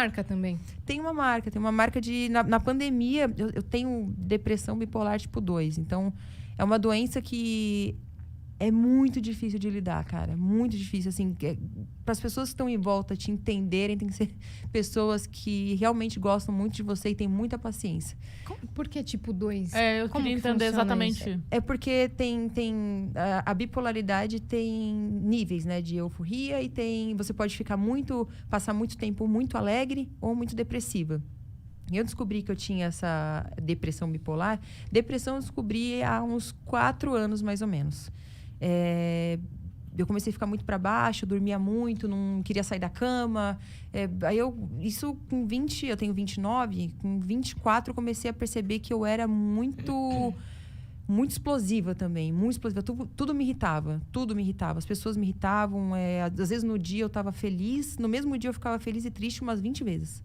marca também? Tem uma marca de... Na pandemia, eu tenho depressão bipolar tipo 2. Então, é uma doença que é muito difícil de lidar, cara. Muito difícil, assim. Para as pessoas que estão em volta te entenderem, tem que ser pessoas que realmente gostam muito de você e têm muita paciência. Por que tipo 2? Eu queria entender exatamente. Isso? É porque a bipolaridade tem níveis, né? De euforia e você pode passar muito tempo muito alegre ou muito depressiva. Eu descobri que eu tinha essa depressão bipolar. Depressão eu descobri há uns 4 anos, mais ou menos. Eu comecei a ficar muito para baixo, dormia muito, não queria sair da cama. Isso com 20, eu tenho 29, com 24 eu comecei a perceber que eu era muito explosiva também, muito explosiva. Tudo me irritava, As pessoas me irritavam. Às vezes no dia eu estava feliz, no mesmo dia eu ficava feliz e triste umas 20 vezes.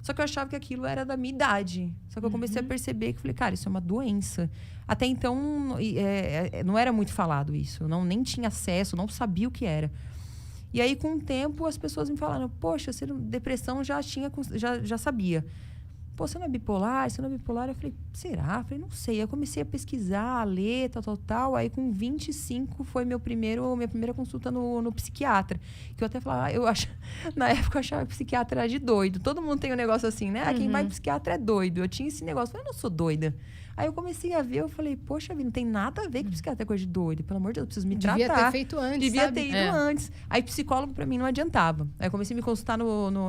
Só que eu achava que aquilo era da minha idade. Só que eu comecei a perceber que falei, cara, isso é uma doença. Até então, não era muito falado isso. Eu nem tinha acesso, não sabia o que era. E aí, com o tempo, as pessoas me falaram, poxa, depressão já sabia. Pô, você não é bipolar? Eu falei, será? Eu falei, não sei. Aí eu comecei a pesquisar, a ler, tal. Aí, com 25, foi minha primeira consulta no psiquiatra. Que eu até falava, na época eu achava que psiquiatra era de doido. Todo mundo tem um negócio assim, né? Quem vai pro psiquiatra é doido. Eu tinha esse negócio, eu não sou doida. Aí eu comecei a ver, eu falei, poxa vida, não tem nada a ver com psiquiatra, é coisa de doido. Pelo amor de Deus, eu preciso me tratar. Devia ter feito antes, Devia ter ido antes. Aí psicólogo pra mim não adiantava. Aí eu comecei a me consultar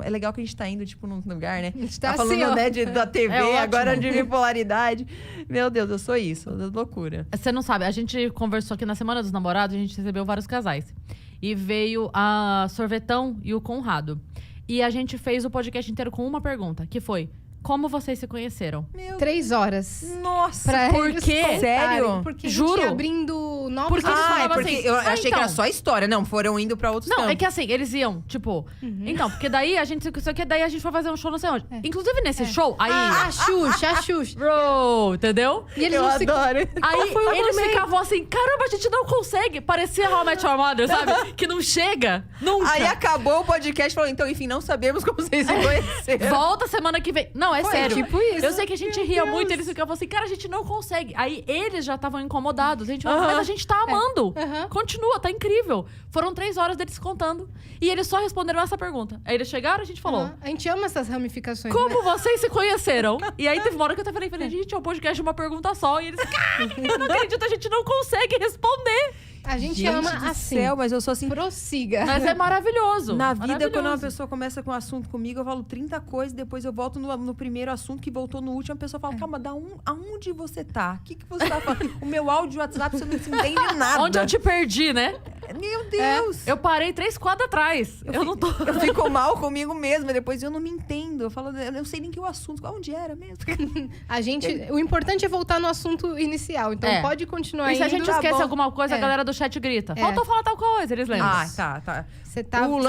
É legal que a gente tá indo, tipo, num lugar, né? A gente tá falando, assim, né, da TV, agora de bipolaridade. Meu Deus, eu sou isso, loucura. Você não sabe, a gente conversou aqui na Semana dos Namorados, a gente recebeu vários casais. E veio a Sorvetão e o Conrado. E a gente fez o podcast inteiro com uma pergunta, que foi... Como vocês se conheceram? 3 horas. Nossa, por quê? Sério? Porque Juro. a gente ia abrindo novos... Porque eles falavam porque assim, eu achei que era só história. Não, foram indo pra outros Não, campos. é que assim, eles iam, tipo... Então, porque daí a gente... daí a gente foi fazer um show não sei onde. Inclusive nesse show, aí... A Xuxa. Bro, entendeu? E eles Eu não se... adoro. Aí eles ficavam assim, caramba, a gente não consegue. Parecia How I Met Your Mother, sabe? Que não chega, nunca. Aí acabou o podcast, falou, então, enfim, não sabemos como vocês se conheceram. Volta semana que vem. Não, é Foi sério. tipo isso. Eu sei que a gente ria muito, eles ficavam assim, cara, a gente não consegue. Aí eles já estavam incomodados. A gente falou, mas a gente tá amando. Continua, tá incrível. Foram 3 horas deles contando. E eles só responderam essa pergunta. Aí eles chegaram, a gente falou... A gente ama essas ramificações, Como né? vocês se conheceram? E aí teve uma hora que eu até falei, gente, é um podcast de uma pergunta só. E eles, cara, eu não acredito, a gente não consegue responder. A gente Gente ama do assim. céu, mas eu sou assim... Prossiga. Mas é maravilhoso. Na vida, maravilhoso. quando uma pessoa começa com um assunto comigo, eu falo 30 coisas, depois eu volto no primeiro assunto que voltou no último, a pessoa fala, calma, aonde você tá? O que você tá falando? O meu áudio WhatsApp, você não se entende nada. Onde eu te perdi, né? Meu Deus! Eu parei 3 quadros atrás. Eu não tô... Eu fico mal comigo mesma, depois eu não me entendo. Eu falo, eu não sei nem que o assunto, onde era mesmo? O importante é voltar no assunto inicial. Então pode continuar E se a indo. gente esquece alguma coisa, a galera do chat grita. Faltou falar tal coisa, eles lembram. Tá. Você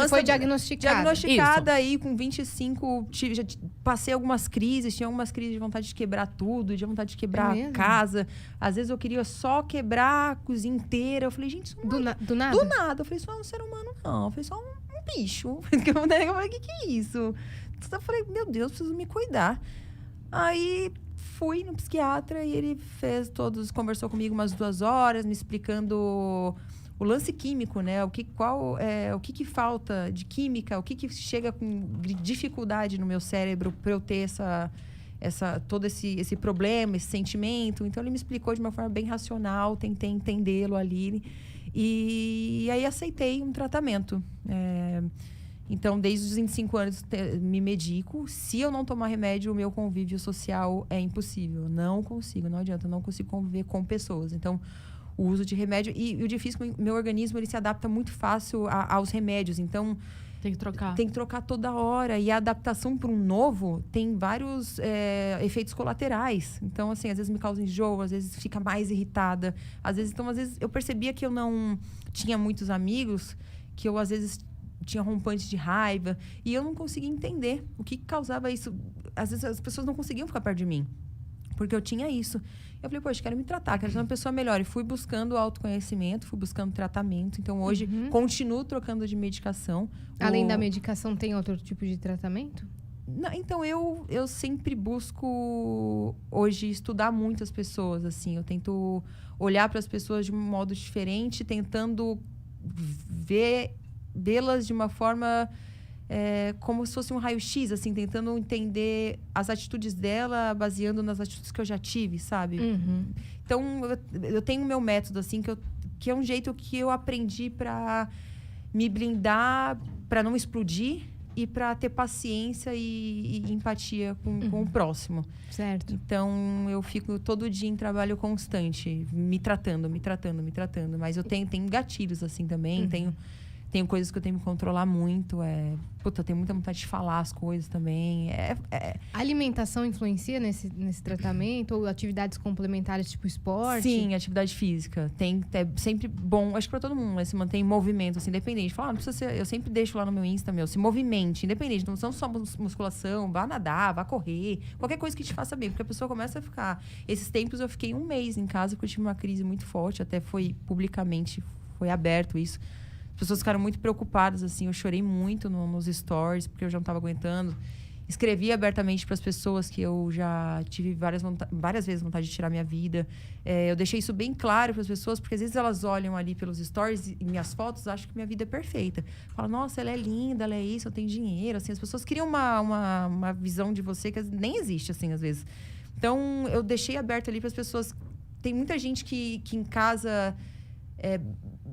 foi diagnosticada. Diagnosticada aí, com 25, já passei algumas crises. Tinha algumas crises de vontade de quebrar tudo, de vontade de quebrar a casa. Às vezes eu queria só quebrar a cozinha inteira. Eu falei, gente, isso não Do nada? Do nada. Eu falei, isso não é um ser humano, não. Eu falei, só um bicho. Eu falei, que é isso? Então eu falei, meu Deus, preciso me cuidar. Aí fui no psiquiatra e ele conversou comigo umas 2 horas, me explicando o lance químico, né? O que falta de química, o que chega com dificuldade no meu cérebro para eu ter todo esse problema, esse sentimento. Então ele me explicou de uma forma bem racional, tentei entendê-lo ali. E aí aceitei um tratamento. Então, desde os 25 anos, me medico. Se eu não tomar remédio, o meu convívio social é impossível. Não consigo, não adianta. Eu não consigo conviver com pessoas. Então, o uso de remédio... E o difícil é que o meu organismo ele se adapta muito fácil aos remédios. Então... Tem que trocar. Tem que trocar toda hora. E a adaptação para um novo tem vários efeitos colaterais. Então, assim, às vezes me causa enjoo, às vezes fica mais irritada. Às vezes eu percebia que eu não tinha muitos amigos, que eu, às vezes, tinha rompantes de raiva. E eu não conseguia entender o que causava isso. Às vezes as pessoas não conseguiam ficar perto de mim, porque eu tinha isso. Eu falei, poxa, quero me tratar, quero ser uma pessoa melhor. E fui buscando autoconhecimento, fui buscando tratamento. Então, hoje, continuo trocando de medicação. Além da medicação, tem outro tipo de tratamento? Não, então, eu sempre busco, hoje, estudar muito as pessoas, assim. Eu tento olhar para as pessoas de um modo diferente, tentando vê-las de uma forma como se fosse um raio-x, assim, tentando entender as atitudes dela, baseando nas atitudes que eu já tive, sabe? Uhum. Então, eu tenho o meu método, assim, que é um jeito que eu aprendi para me blindar, para não explodir e para ter paciência e empatia com o próximo. Certo. Então, eu fico todo dia em trabalho constante, me tratando. Mas eu tenho gatilhos, assim, também. Tenho coisas que eu tenho que me controlar muito. Eu tenho muita vontade de falar as coisas também. A alimentação influencia nesse tratamento? Ou atividades complementares, tipo esporte? Sim, atividade física. É sempre bom, acho que pra todo mundo, né? Se manter em movimento, assim, independente. Não precisa ser, eu sempre deixo lá no meu Insta, se movimente, independente. Não são só musculação, vá nadar, vá correr. Qualquer coisa que te faça bem. Porque a pessoa começa a ficar... Esses tempos eu fiquei 1 mês em casa, porque eu tive uma crise muito forte. Até foi publicamente, foi aberto isso. As pessoas ficaram muito preocupadas, assim. Eu chorei muito nos stories, porque eu já não estava aguentando. Escrevi abertamente para as pessoas que eu já tive várias vezes vontade de tirar minha vida. Eu deixei isso bem claro para as pessoas, porque às vezes elas olham ali pelos stories e minhas fotos, acham que minha vida é perfeita. Falam, nossa, ela é linda, ela é isso, eu tenho dinheiro. Assim, as pessoas criam uma visão de você que nem existe, assim, às vezes. Então, eu deixei aberto ali para as pessoas. Tem muita gente que em casa...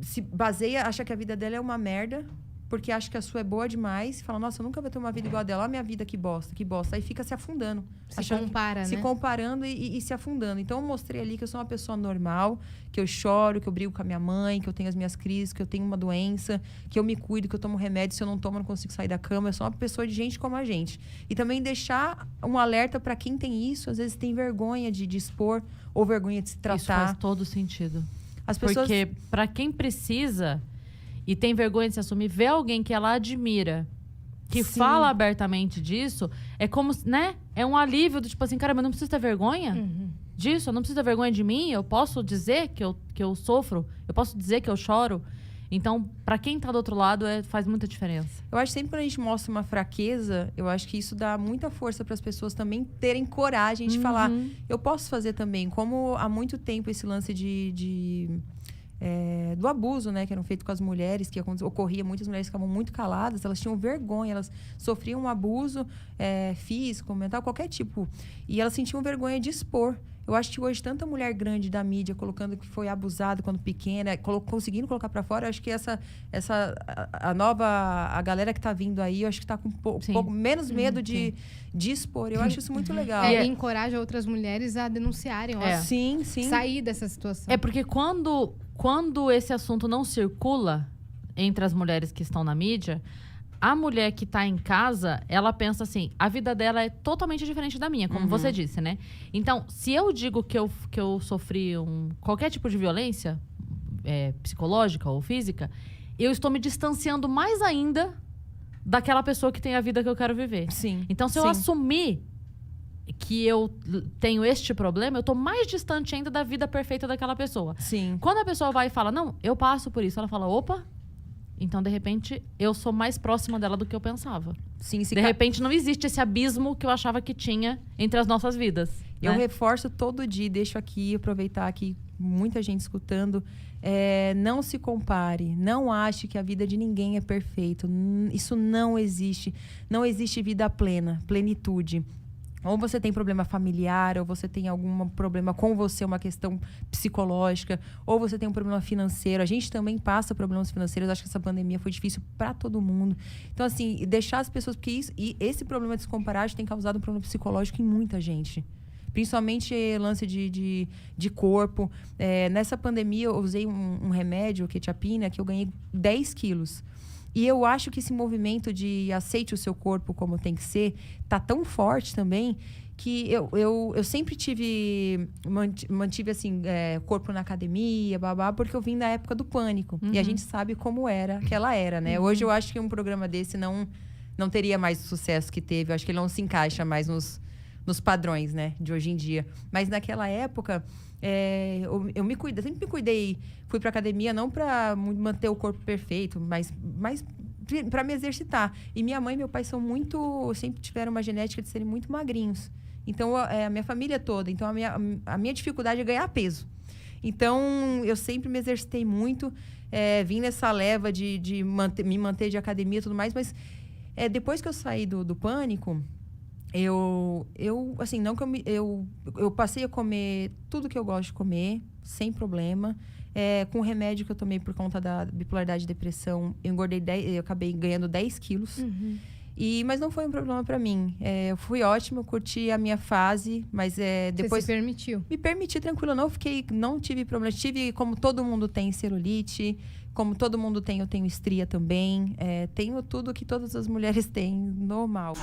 se baseia, acha que a vida dela é uma merda, porque acha que a sua é boa demais, e fala, nossa, eu nunca vou ter uma vida igual a dela, olha a minha vida, que bosta. Aí fica se afundando. Se comparando e se afundando. Então, eu mostrei ali que eu sou uma pessoa normal, que eu choro, que eu brigo com a minha mãe, que eu tenho as minhas crises, que eu tenho uma doença, que eu me cuido, que eu tomo remédio, se eu não tomo, eu não consigo sair da cama. Eu sou uma pessoa de gente como a gente. E também deixar um alerta para quem tem isso, às vezes tem vergonha de expor, ou vergonha de se tratar. Isso faz todo sentido. As pessoas... Porque para quem precisa e tem vergonha de se assumir, ver alguém que ela admira, que Sim. fala abertamente disso, é como, né? É um alívio do tipo assim, cara, mas eu não preciso ter vergonha disso, eu não preciso ter vergonha de mim, eu posso dizer que eu sofro, eu posso dizer que eu choro. Então, para quem tá do outro lado, faz muita diferença. Eu acho que sempre quando a gente mostra uma fraqueza, eu acho que isso dá muita força para as pessoas também terem coragem de falar, eu posso fazer também. Como há muito tempo esse lance do abuso, né, que eram feito com as mulheres, que ocorria, muitas mulheres ficavam muito caladas, elas tinham vergonha, elas sofriam um abuso físico, mental, qualquer tipo. E elas sentiam vergonha de expor. Eu acho que hoje tanta mulher grande da mídia colocando que foi abusada quando pequena, conseguindo colocar para fora, eu acho que a galera que tá vindo aí, eu acho que tá com um pouco menos medo de expor. Eu acho isso muito legal. E encoraja outras mulheres a denunciarem, sim. Sair dessa situação. É porque quando esse assunto não circula entre as mulheres que estão na mídia, a mulher que tá em casa, ela pensa assim, a vida dela é totalmente diferente da minha, como você disse, né? Então, se eu digo que eu sofri qualquer tipo de violência, psicológica ou física, eu estou me distanciando mais ainda daquela pessoa que tem a vida que eu quero viver. Sim. Então, se eu assumir que eu tenho este problema, eu tô mais distante ainda da vida perfeita daquela pessoa. Sim. Quando a pessoa vai e fala, não, eu passo por isso, ela fala, opa... Então, de repente, eu sou mais próxima dela do que eu pensava. Sim, de repente, não existe esse abismo que eu achava que tinha entre as nossas vidas. Eu reforço todo dia, deixo aqui, aproveitar aqui, muita gente escutando. Não se compare, não ache que a vida de ninguém é perfeita. Isso não existe. Não existe vida plena, plenitude. Ou você tem problema familiar, ou você tem algum problema com você, uma questão psicológica, ou você tem um problema financeiro. A gente também passa problemas financeiros. Acho que essa pandemia foi difícil para todo mundo. Então, assim, deixar as pessoas... Porque esse problema de se comparar tem causado um problema psicológico em muita gente. Principalmente lance de corpo. Nessa pandemia, eu usei um remédio, quetiapina, que eu ganhei 10 quilos. E eu acho que esse movimento de aceite o seu corpo como tem que ser, tá tão forte também, que eu sempre mantive assim, corpo na academia, porque eu vim da época do pânico. E a gente sabe como era aquela era, né? Hoje eu acho que um programa desse não teria mais o sucesso que teve. Eu acho que ele não se encaixa mais nos padrões, né, de hoje em dia. Mas naquela época... eu sempre me cuidei. Fui pra academia não pra manter o corpo perfeito, mas para me exercitar. E minha mãe e meu pai sempre tiveram uma genética de serem muito magrinhos. Então, a minha família toda. Então, a minha dificuldade é ganhar peso. Então, eu sempre me exercitei muito. Vim nessa leva de me manter de academia e tudo mais. Mas, depois que eu saí do pânico, eu assim, não que eu passei a comer tudo que eu gosto de comer, sem problema. Com o remédio que eu tomei por conta da bipolaridade e depressão, eu acabei ganhando 10 quilos. Uhum. Mas não foi um problema pra mim. Eu fui ótima, eu curti a minha fase, mas depois... Você se permitiu? Me permiti, tranquilo. Não tive problema. Tive, como todo mundo tem, celulite. Como todo mundo tem, eu tenho estria também. Tenho tudo que todas as mulheres têm, normal.